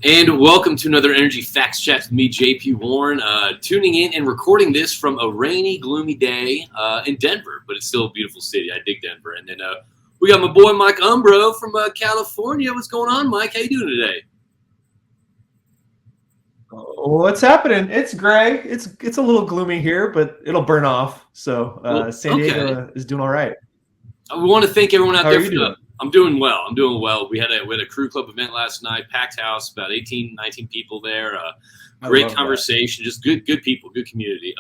And welcome to another Energy Facts Chat with me, JP Warren, tuning in and recording this from a rainy, gloomy day in Denver, but it's still a beautiful city. I dig Denver. And then we got my boy Mike Umbro from California. What's going on, Mike? How you doing today? What's happening? It's gray. It's a little gloomy here, but it'll burn off. So San Diego is doing all right. We want to thank everyone out How there. Are you doing? I'm doing well. I'm doing well. We had a crew club event last night, packed house, about 18, 19 people there. Great conversation, just good people, good community.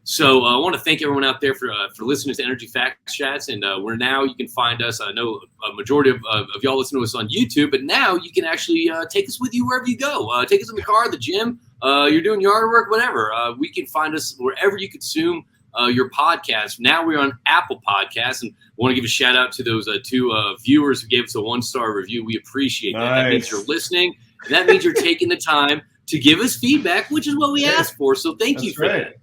So I want to thank everyone out there for listening to Energy Facts Chats. And we're now, you can find us. I know a majority of y'all listen to us on YouTube, but now you can actually take us with you wherever you go. Take us in the car, the gym, you're doing yard work, whatever. We can find us wherever you consume your podcast. Now we're on Apple Podcasts, and I want to give a shout out to those two viewers who gave us a 1-star review. We appreciate that. That means you're listening, and that means you're taking the time to give us feedback, which is what we asked for. So thank you for that.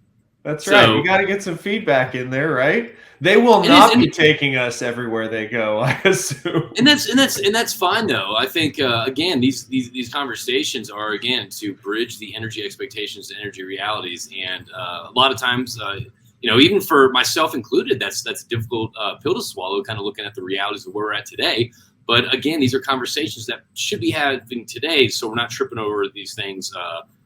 That's right. You got to get some feedback in there, right? They will not be taking us everywhere they go, I assume. And that's fine though. I think again, these conversations are again to bridge the energy expectations to energy realities, and a lot of times. Even for myself included, that's a difficult pill to swallow, kind of looking at the realities of where we're at today. But again, these are conversations that should be having today, so we're not tripping over these things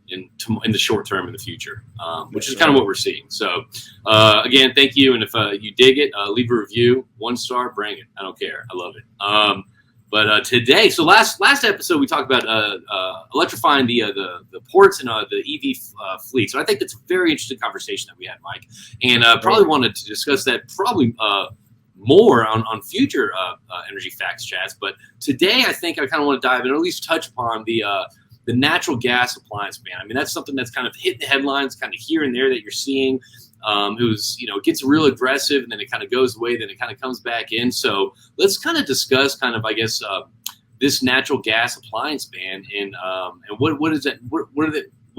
in the short term in the future, which is kind of what we're seeing. So again, thank you. And if you dig it, leave a review, 1-star, bring it. I don't care. I love it. But today, so last episode, we talked about electrifying the ports and the EV fleet. So I think that's a very interesting conversation that we had, Mike. And probably wanted to discuss that probably more on future Energy Facts Chats. But today, I think I kind of want to dive in, or at least touch upon the natural gas appliance ban. I mean, that's something that's kind of hit the headlines kind of here and there that you're seeing. Who's, gets real aggressive and then it kind of goes away, then it kind of comes back in. So let's kind of discuss kind of, I guess, this natural gas appliance ban and what is it? What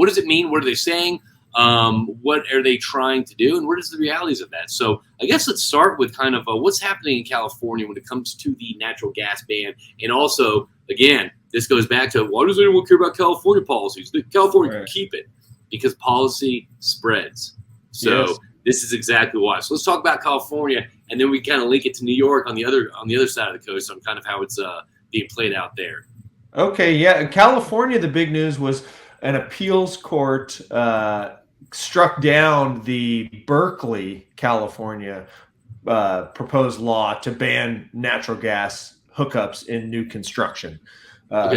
does it mean? What are they saying? What are they trying to do? And what is the realities of that? So I guess let's start with kind of what's happening in California when it comes to the natural gas ban. And also, again, this goes back to why does anyone care about California policies? California can keep it because policy spreads. So This is exactly why. So let's talk about California, and then we kind of link it to New York on the other side of the coast on kind of how it's being played out there. Okay, yeah. California, the big news was an appeals court struck down the Berkeley, California proposed law to ban natural gas hookups in new construction.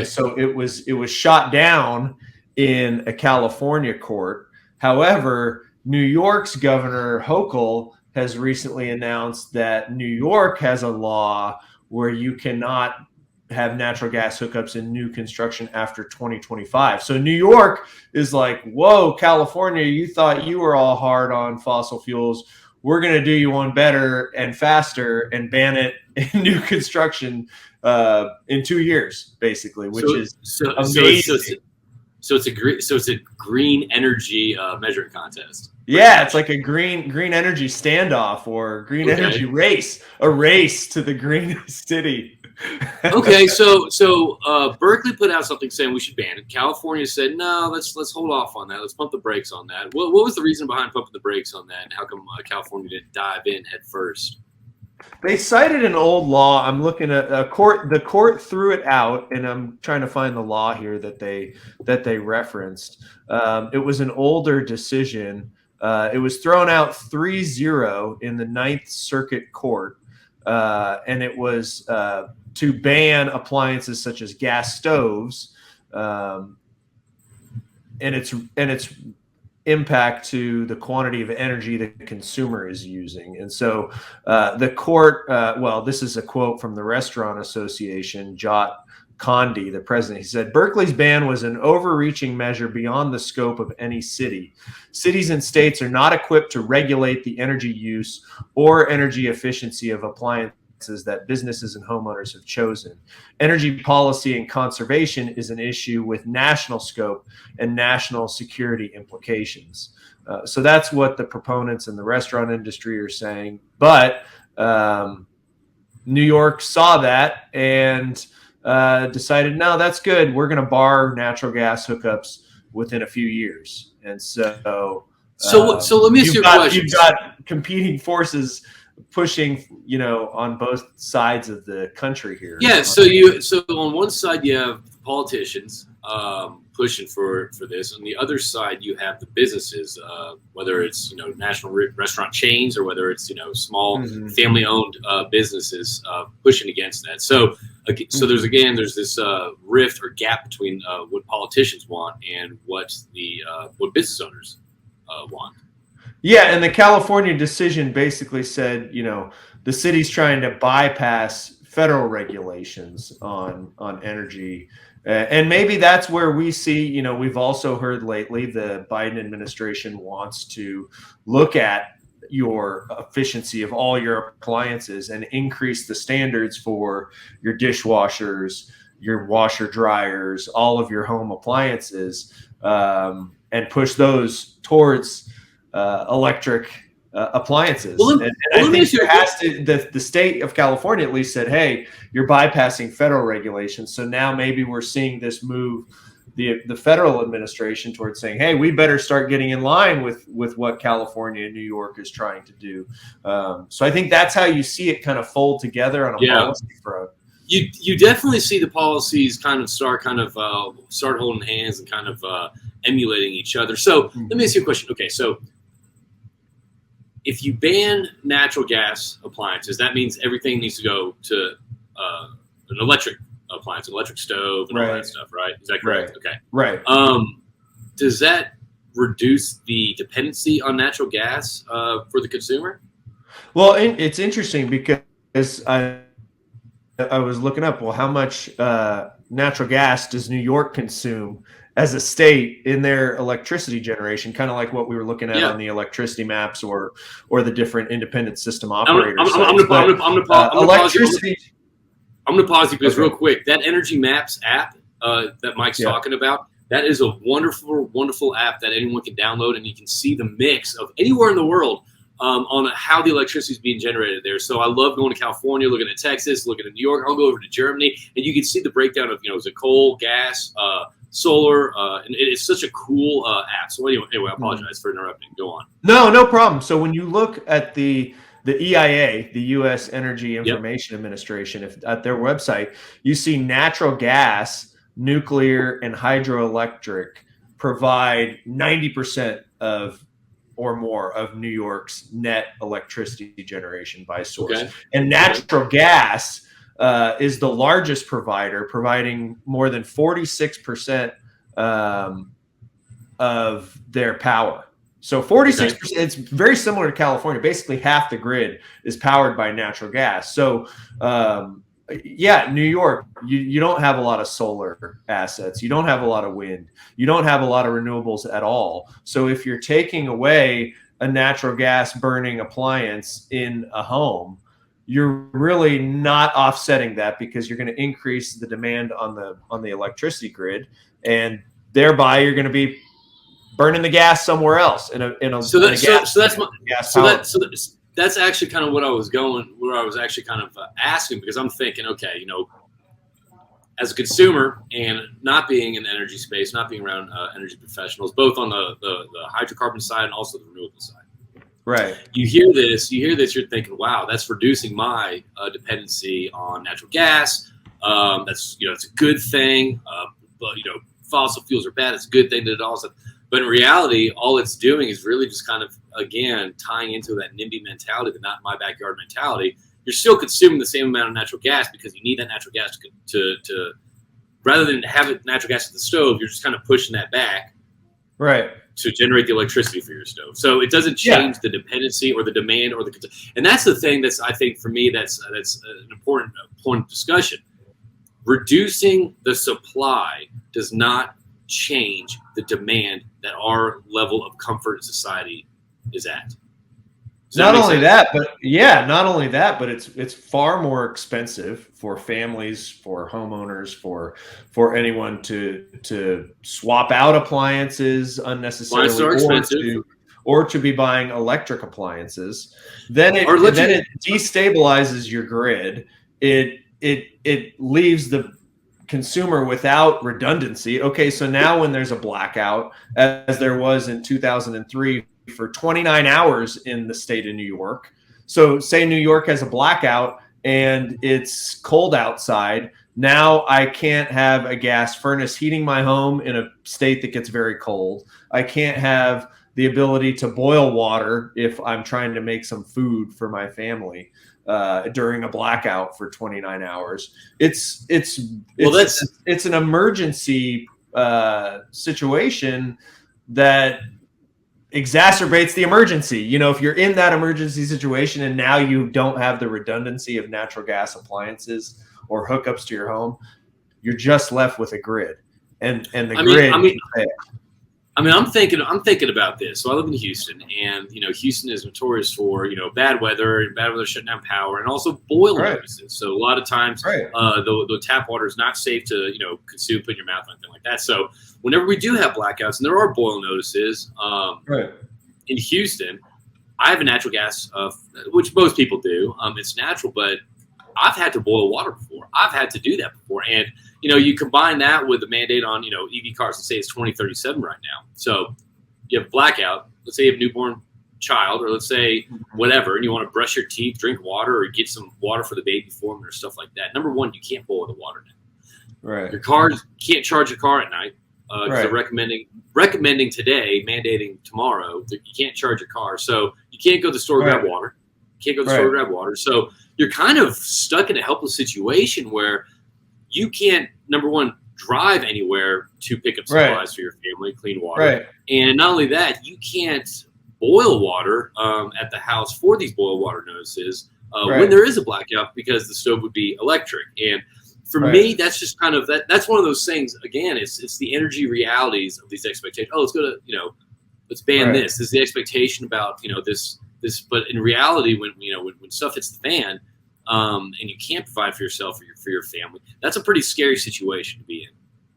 So it was shot down in a California court. However, New York's Governor Hochul has recently announced that New York has a law where you cannot have natural gas hookups in new construction after 2025. So New York is like, whoa, California, you thought you were all hard on fossil fuels. We're going to do you one better and faster and ban it in new construction in 2 years, basically, which is amazing. So it's a green energy measuring contest. Yeah, it's like a green energy standoff or green energy race, a race to the green city. Okay, so Berkeley put out something saying we should ban it. California said no, let's hold off on that. Let's pump the brakes on that. What was the reason behind pumping the brakes on that, and how come California didn't dive in head first? They cited an old law. I'm looking at a court. The court threw it out, and I'm trying to find the law here that they referenced. It was an older decision. It was thrown out 3-0 in the Ninth Circuit Court, and it was to ban appliances such as gas stoves, and its impact to the quantity of energy the consumer is using. And so the court, this is a quote from the Restaurant Association, Jot Condi, the president. He said, Berkeley's ban was an overreaching measure beyond the scope of any city. Cities and states are not equipped to regulate the energy use or energy efficiency of appliances that businesses and homeowners have chosen. Energy policy and conservation is an issue with national scope and national security implications. So that's what the proponents in the restaurant industry are saying. But New York saw that and decided, no, that's good. We're going to bar natural gas hookups within a few years. And so let me ask you a question. You've got competing forces pushing, on both sides of the country here. Yeah. So on one side you have politicians pushing for this. On the other side, you have the businesses, whether it's national restaurant chains or whether it's small family-owned businesses pushing against that. So there's this rift or gap between what politicians want and what business owners want. Yeah, and the California decision basically said, the city's trying to bypass federal regulations on energy. And maybe that's where we see, we've also heard lately the Biden administration wants to look at your efficiency of all your appliances and increase the standards for your dishwashers, your washer dryers, all of your home appliances, and push those towards electric appliances. Well, and I think there has to, the state of California at least said, hey, you're bypassing federal regulations. So now maybe we're seeing this move the federal administration towards saying, hey, we better start getting in line with what California and New York is trying to do. So I think that's how you see it kind of fold together on a policy front. You definitely see the policies kind of start holding hands and kind of emulating each other. So let me ask you a question. Okay, so if you ban natural gas appliances, that means everything needs to go to an electric appliance, an electric stove, and all that stuff, right? Is that correct? Okay. Right. Does that reduce the dependency on natural gas for the consumer? Well, it's interesting because I was looking up, well, how much natural gas does New York consume as a state in their electricity generation, kind of like what we were looking at on the electricity maps or the different independent system operators. I'm going to pause you because real quick, that Energy Maps app that Mike's talking about, that is a wonderful, wonderful app that anyone can download, and you can see the mix of anywhere in the world on how the electricity is being generated there. So I love going to California, looking at Texas, looking at New York. I'll go over to Germany, and you can see the breakdown of, is it coal, gas, solar, and it's such a cool app. So anyway, I apologize for interrupting. Go on. No problem. So when you look at the EIA, the U.S. Energy Information Administration, at their website, you see natural gas, nuclear, and hydroelectric provide 90% of or more of New York's net electricity generation by source. Okay. And natural gas is the largest provider, providing more than 46% of their power. So 46%, it's very similar to California. Basically, half the grid is powered by natural gas. So, New York, you don't have a lot of solar assets. You don't have a lot of wind. You don't have a lot of renewables at all. So if you're taking away a natural gas burning appliance in a home, you're really not offsetting that because you're going to increase the demand on the electricity grid, and thereby you're going to be burning the gas somewhere else that's actually kind of where I was actually kind of asking, because I'm thinking, okay, as a consumer and not being in the energy space, not being around energy professionals, both on the hydrocarbon side and also the renewable side. Right. You hear this, you're thinking, wow, that's reducing my dependency on natural gas. That's, it's a good thing. But, fossil fuels are bad. It's a good thing that it also. But in reality, all it's doing is really just kind of, again, tying into that NIMBY mentality, the not in my backyard mentality. You're still consuming the same amount of natural gas because you need that natural gas to rather than have natural gas at the stove, you're just kind of pushing that back. Right. To generate the electricity for your stove. So it doesn't change the dependency or the demand or and that's the thing that's, I think for me, that's an important point of discussion. Reducing the supply does not change the demand that our level of comfort in society is at. Not only that, but it's far more expensive for families, for homeowners, for anyone to swap out appliances unnecessarily, or to be buying electric appliances. Then it destabilizes your grid. It leaves the consumer without redundancy. Okay, so now when there's a blackout, as there was in 2003 for 29 hours in the state of New York. So say New York has a blackout and it's cold outside. Now I can't have a gas furnace heating my home in a state that gets very cold. I can't have the ability to boil water if I'm trying to make some food for my family during a blackout for 29 hours. It's an emergency situation that exacerbates the emergency. You know, if you're in that emergency situation and now you don't have the redundancy of natural gas appliances or hookups to your home, you're just left with a grid, and the grid. I'm thinking about this. So I live in Houston, and Houston is notorious for bad weather shutting down power, and also boil notices. So a lot of times, the tap water is not safe to consume, put in your mouth, or anything like that. So whenever we do have blackouts, and there are boil notices, in Houston, I have a natural gas, which most people do. It's natural, but I've had to boil water before. I've had to do that before, and you combine that with the mandate on, EV cars. Let's say it's 2037 right now. So you have a blackout. Let's say you have a newborn child, or let's say whatever, and you want to brush your teeth, drink water, or get some water for the baby formula or stuff like that. Number one, you can't boil the water now. Right. Your cars can't charge your car at night. They're recommending today, mandating tomorrow that you can't charge your car. So you can't go to the store to grab water. You can't go to the store to grab water. So you're kind of stuck in a helpless situation where you can't, number one, drive anywhere to pick up supplies for your family, clean water. And not only that, you can't boil water at the house for these boil water notices when there is a blackout, because the stove would be electric. And for me, that's just kind of that's one of those things. Again, it's the energy realities of these expectations. Oh, let's go to let's ban this. This is the expectation about this. But in reality, when stuff hits the fan, and you can't provide for yourself or for your family, that's a pretty scary situation to be in.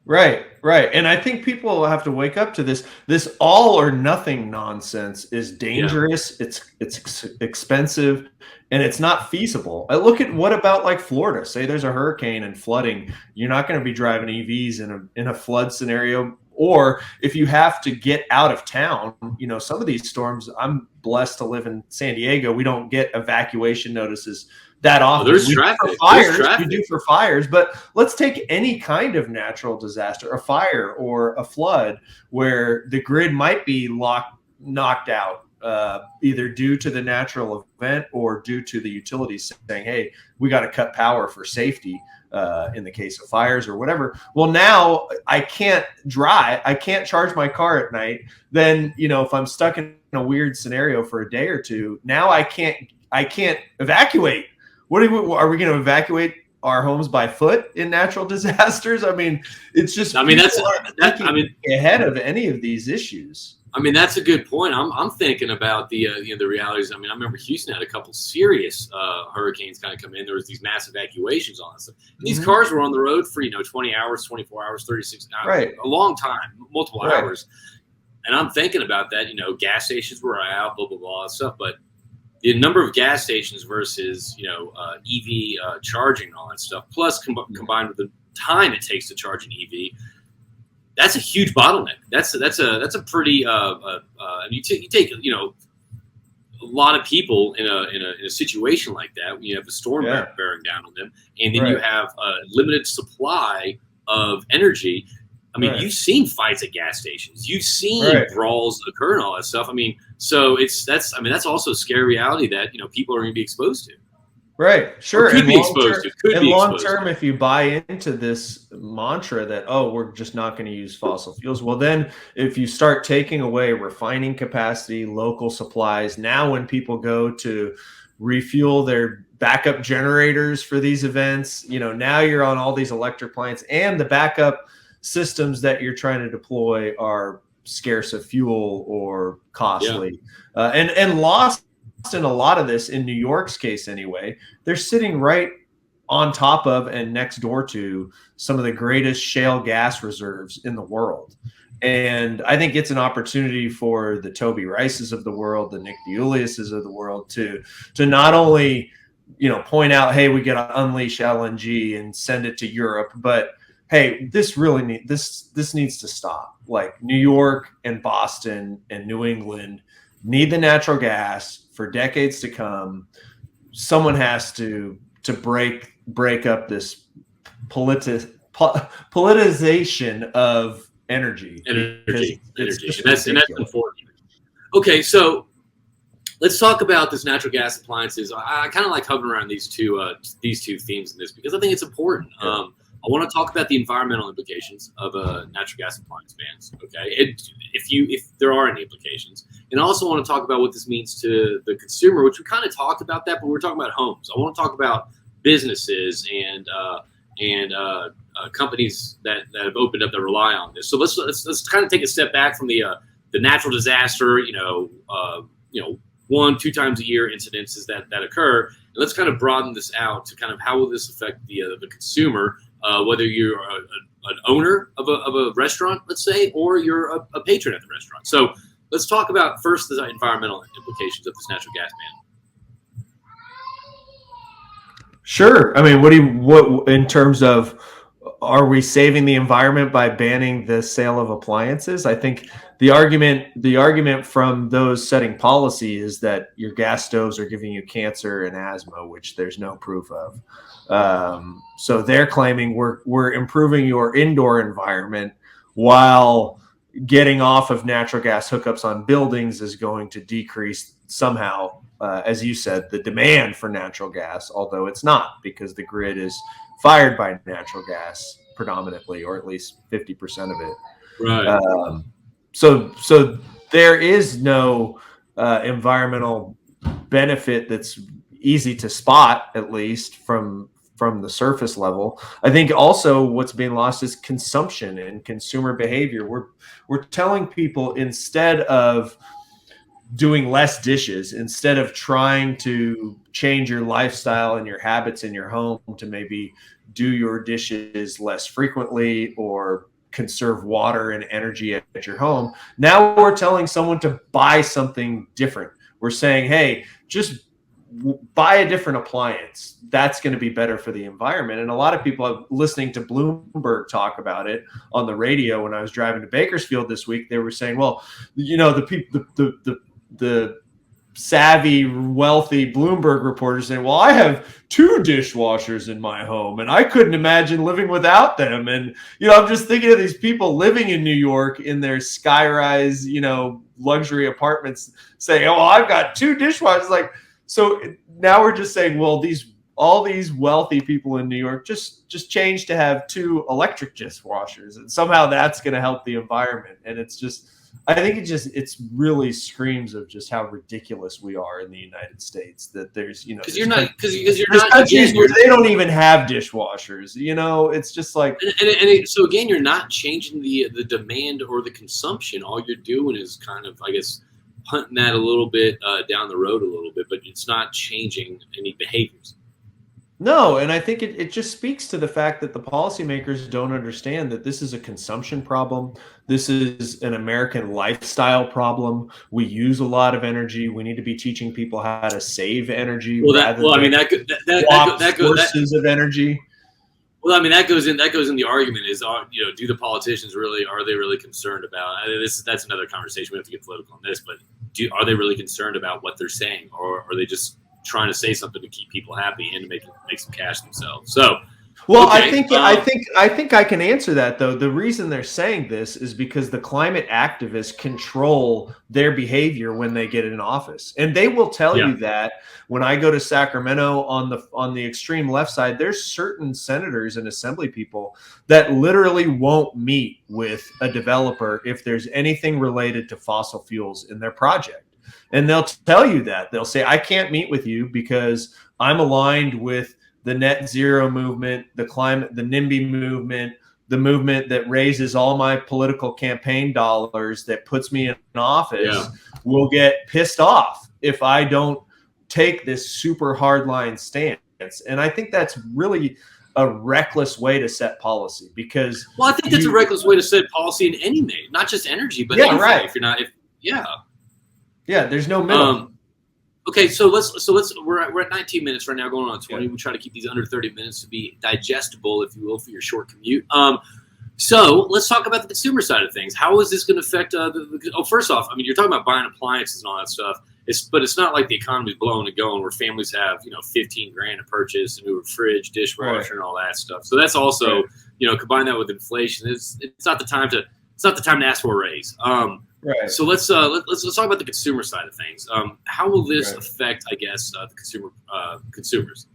Right. And I think people have to wake up to this. This all or nothing nonsense is dangerous. Yeah. It's expensive, and it's not feasible. I look at what about like Florida? Say there's a hurricane and flooding. You're not going to be driving EVs in a flood scenario. Or if you have to get out of town, some of these storms. I'm blessed to live in San Diego. We don't get evacuation notices that often. There's traffic. For fires, we do for fires, but let's take any kind of natural disaster, a fire or a flood, where the grid might be knocked out, either due to the natural event or due to the utilities saying, "Hey, we got to cut power for safety." In the case of fires or whatever. Well, now I can't drive. I can't charge my car at night. Then, if I'm stuck in a weird scenario for a day or two, now I can't evacuate. Are we going to evacuate our homes by foot in natural disasters? I mean, it's just, that's ahead of any of these issues. That's a good point. I'm thinking about the realities. I remember Houston had a couple serious hurricanes kind of come in. There was these mass evacuations on us. These cars were on the road for 20 hours, 24 hours, 36 hours, a long time, multiple hours. And I'm thinking about that. Gas stations were out, blah blah blah stuff. But the number of gas stations versus EV charging and all that stuff, plus combined with the time it takes to charge an EV. That's a huge bottleneck. That's a pretty. You take a lot of people in a situation like that. When you have a storm bearing down on them, and then you have a limited supply of energy. You've seen fights at gas stations. You've seen brawls occur and all that stuff. So that's also a scary reality that people are going to be exposed to. Right, sure. Or could be exposed to. Long term, if you buy into this mantra that, we're just not going to use fossil fuels, well, then if you start taking away refining capacity, local supplies, now when people go to refuel their backup generators for these events, now you're on all these electric appliances, and the backup systems that you're trying to deploy are scarce of fuel or costly, and lost. In a lot of this, in New York's case anyway, they're sitting right on top of and next door to some of the greatest shale gas reserves in the world. And I think it's an opportunity for the Toby Rices of the world, the Nick DeUliases of the world to not only point out, hey, we got to unleash LNG and send it to Europe, but hey, this needs to stop. Like New York and Boston and New England need the natural gas for decades to come. Someone has to break up this politicization of energy. Energy. And that's unfortunate. Okay, so let's talk about this natural gas appliances. I kind of like hovering around these two themes in this because I think it's important. Yeah. I want to talk about the environmental implications of natural gas appliance bans. Okay, if there are any implications, and I also want to talk about what this means to the consumer, which we kind of talked about that, but we're talking about homes. I want to talk about businesses and companies that have opened up that rely on this. So let's kind of take a step back from the natural disaster, 1-2 times a year incidences that occur. And let's kind of broaden this out to kind of how will this affect the consumer, whether you're an owner of a restaurant, let's say, or you're a patron at the restaurant. So let's talk about first the environmental implications of this natural gas ban. Sure. I mean, what in terms of, are we saving the environment by banning the sale of appliances? I think the argument from those setting policy is that your gas stoves are giving you cancer and asthma, which there's no proof of. So they're claiming we're improving your indoor environment while getting off of natural gas hookups on buildings is going to decrease somehow, as you said, the demand for natural gas, although it's not, because the grid is fired by natural gas predominantly, or at least 50% of it. Right. So there is no environmental benefit that's easy to spot, at least from the surface level. I think also what's being lost is consumption and consumer behavior. We're telling people, instead of doing less dishes, instead of trying to change your lifestyle and your habits in your home to maybe do your dishes less frequently or conserve water and energy at your home, now we're telling someone to buy something different. We're saying, hey, just buy a different appliance. That's going to be better for the environment. And a lot of people, listening to Bloomberg talk about it on the radio when I was driving to Bakersfield this week, they were saying, well, the people, the savvy, wealthy Bloomberg reporters saying, well, I have 2 dishwashers in my home and I couldn't imagine living without them. And, I'm just thinking of these people living in New York in their skyrise, luxury apartments saying, oh, I've got 2 dishwashers. Like, so now we're just saying, well, all these wealthy people in New York just change to have 2 electric dishwashers, and somehow that's going to help the environment. And it's just, I think it's really screams of just how ridiculous we are in the United States, that there's, because you're not countries where they don't even have dishwashers, it's just like, so again, you're not changing the demand or the consumption. All you're doing is kind of, I guess, punting that a little bit down the road a little bit, but it's not changing any behaviors. No, and I think it just speaks to the fact that the policymakers don't understand that this is a consumption problem. This is an American lifestyle problem. We use a lot of energy. We need to be teaching people how to save energy. That sources of energy. Well, I mean, that goes in the argument is, do the politicians are they really concerned about, that's another conversation. We have to get political on this, but are they really concerned about what they're saying, or are they just trying to say something to keep people happy and to make some cash themselves? So, well, okay. I think I can answer that, though. The reason they're saying this is because the climate activists control their behavior when they get in office, and they will tell you that. When I go to Sacramento on the extreme left side, there's certain senators and assembly people that literally won't meet with a developer if there's anything related to fossil fuels in their project. And they'll tell you that. They'll say, I can't meet with you because I'm aligned with the net zero movement, the climate, the NIMBY movement, the movement that raises all my political campaign dollars, that puts me in office, will get pissed off if I don't take this super hardline stance. And I think that's really a reckless way to set policy, because I think that's a reckless way to set policy in any not just energy, but anything. Right. If you're not, there's no middle. Okay, we're at 19 minutes right now, going on 20. We try to keep these under 30 minutes to be digestible, if you will, for your short commute. So let's talk about the consumer side of things. How is this going to affect first off, I mean, you're talking about buying appliances and all that stuff. But it's not like the economy's blowing and going where families have, 15 grand to purchase a new fridge, dishwasher, and all that stuff. So that's also, combine that with inflation. It's not the time to ask for a raise. Right. So let's talk about the consumer side of things. How will this affect, I guess, the consumers?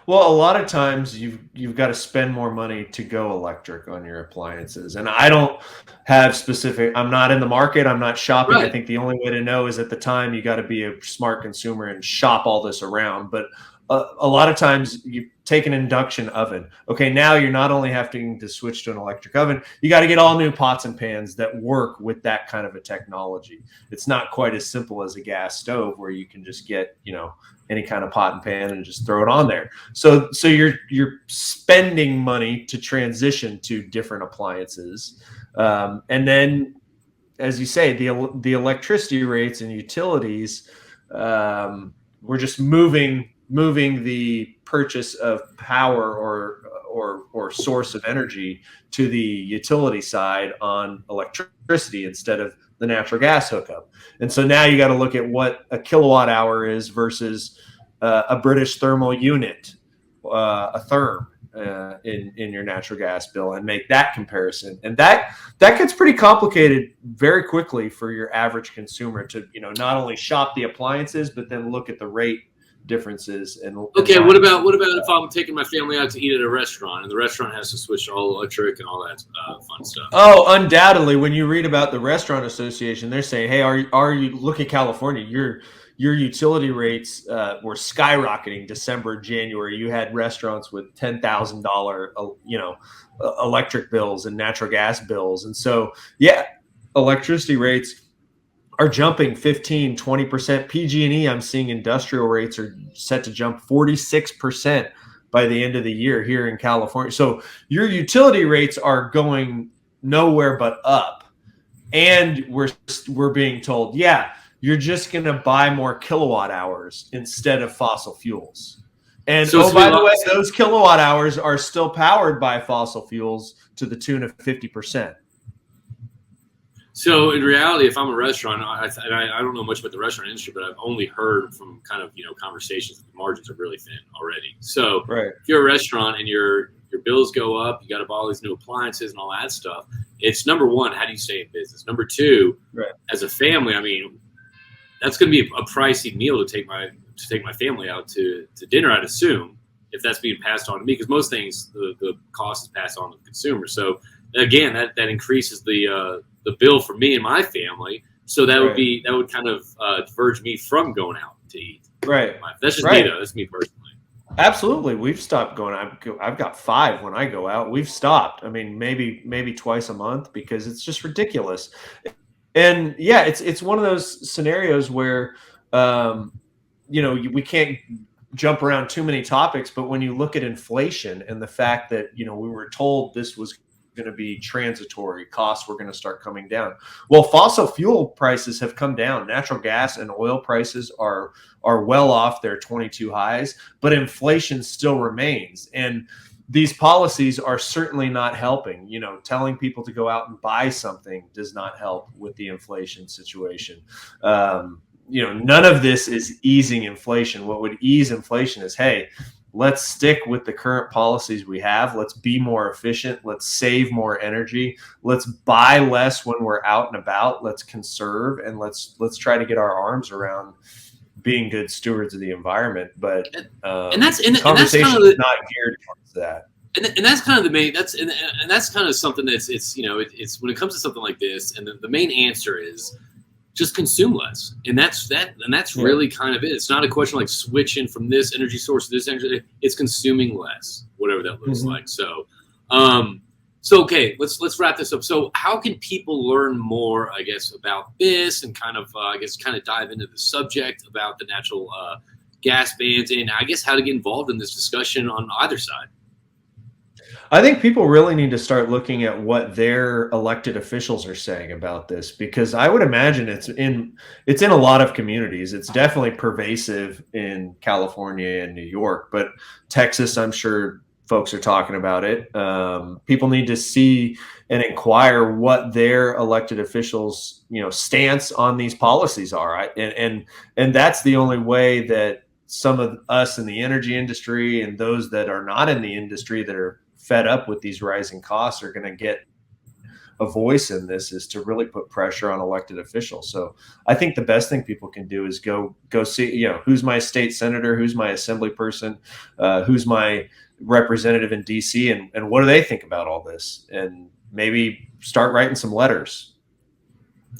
Well, a lot of times you've got to spend more money to go electric on your appliances. And I don't have specific, I'm not in the market, I'm not shopping. Right. I think the only way to know is at the time you got to be a smart consumer and shop all this around. But a lot of times you take an induction oven. Okay, now you're not only having to switch to an electric oven, you got to get all new pots and pans that work with that kind of a technology. It's not quite as simple as a gas stove where you can just get, any kind of pot and pan and just throw it on there. So you're spending money to transition to different appliances. And then, as you say, the electricity rates and utilities, we're just moving the purchase of power or source of energy to the utility side on electricity instead of the natural gas hookup. And so now you got to look at what a kilowatt hour is versus a British thermal unit, a therm in your natural gas bill, and make that comparison. And that gets pretty complicated very quickly for your average consumer to, not only shop the appliances, but then look at the rate differences. Okay, what about if I'm taking my family out to eat at a restaurant and the restaurant has to switch to all electric and all that fun stuff? Oh, undoubtedly. When you read about the restaurant association, they're saying, hey, are you look at California, your utility rates were skyrocketing December, January. You had restaurants with $10,000 electric bills and natural gas bills. And so electricity rates are jumping 15, 20%. PG&E, I'm seeing industrial rates are set to jump 46% by the end of the year here in California. So your utility rates are going nowhere but up. And we're being told, you're just going to buy more kilowatt hours instead of fossil fuels. And by the way, those kilowatt hours are still powered by fossil fuels to the tune of 50%. So in reality, if I'm a restaurant, I don't know much about the restaurant industry, but I've only heard from kind of conversations that the margins are really thin already. So if you're a restaurant and your bills go up, you got to buy all these new appliances and all that stuff. It's number one, how do you stay in business? Number two, as a family, I mean, that's going to be a pricey meal to take my family out to dinner, I'd assume, if that's being passed on to me, because most things the cost is passed on to the consumer. So again, that increases the bill for me and my family. So that would kind of diverge me from going out to eat. Right. That's just me though. That's me personally. Absolutely. We've stopped going. I've got 5 when I go out. We've stopped. I mean, maybe twice a month because it's just ridiculous. And it's one of those scenarios where, we can't jump around too many topics, but when you look at inflation and the fact that, we were told this was going to be transitory, costs were going to start coming down. Well, fossil fuel prices have come down. Natural gas and oil prices are well off their 22 highs, but inflation still remains. And these policies are certainly not helping. Telling people to go out and buy something does not help with the inflation situation. None of this is easing inflation. What would ease inflation is, hey, let's stick with the current policies we have. Let's be more efficient. Let's save more energy. Let's buy less when we're out and about. Let's conserve, and let's try to get our arms around being good stewards of the environment. But conversation is not geared towards that. And that's kind of the main. And that's kind of something that's it's when it comes to something like this, and the main answer is just consume less. And that's really kind of it. It's not a question like switching from this energy source to this energy. It's consuming less, whatever that looks like. So, okay, let's wrap this up. So how can people learn more, I guess, about this and kind of dive into the subject about the natural gas bans and I guess how to get involved in this discussion on either side? I think people really need to start looking at what their elected officials are saying about this, because I would imagine it's in a lot of communities. It's definitely pervasive in California and New York, but Texas, I'm sure folks are talking about it. People need to see and inquire what their elected officials, stance on these policies are. And that's the only way that some of us in the energy industry and those that are not in the industry that are fed up with these rising costs are going to get a voice in this, is to really put pressure on elected officials. So I think the best thing people can do is go see, who's my state senator, who's my assembly person, who's my representative in DC, and what do they think about all this, and maybe start writing some letters.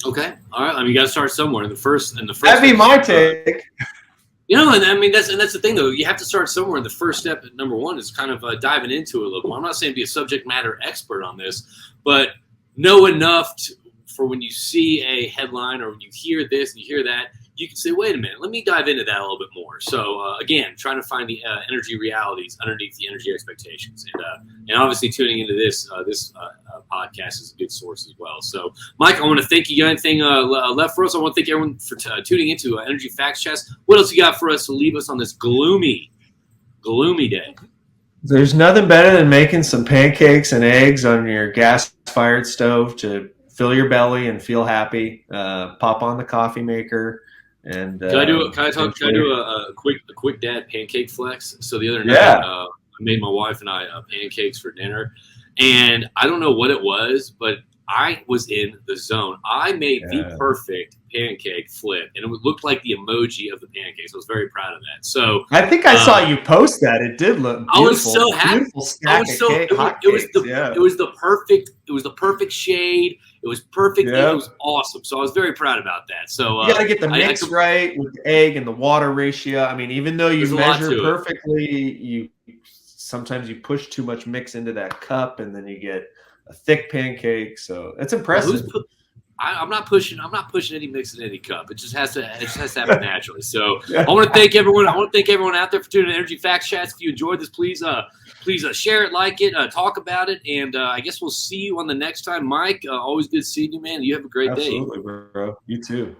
Okay. All right. I mean, you got to start somewhere in the first. That'd be my take. And I mean, that's the thing, though. You have to start somewhere. And the first step, number one, is kind of diving into it a little more. I'm not saying be a subject matter expert on this, but know enough for when you see a headline or when you hear this and you hear that, you can say, wait a minute, let me dive into that a little bit more. So, again, trying to find the energy realities underneath the energy expectations. And obviously tuning into this podcast is a good source as well. So, Mike, I want to thank you. You got anything left for us? I want to thank everyone for tuning into Energy Facts Chest. What else you got for us to leave us on this gloomy day? There's nothing better than making some pancakes and eggs on your gas-fired stove to fill your belly and feel happy. Pop on the coffee maker. And can I do a quick dad pancake flex? So the other night, I made my wife and I pancakes for dinner, and I don't know what it was, but I was in the zone. I made the perfect pancake flip, and it looked like the emoji of the pancakes. I was very proud of that. So I think I saw you post that. It did look beautiful. I was so happy. Beautiful stack of cake, it was the perfect shade. It was perfect. Yep. It was awesome. So I was very proud about that. So you got to get the mix right with the egg and the water ratio. I mean, even though you measure perfectly, sometimes you push too much mix into that cup, and then you get a thick pancake. So it's impressive. I'm not pushing any mix in any cup. It just has to happen naturally. So I want to thank everyone. I want to thank everyone out there for tuning in Energy Facts Chats. If you enjoyed this, please share it, like it, talk about it, and I guess we'll see you on the next time. Mike, always good seeing you, man. You have a great day. Absolutely, bro. You too.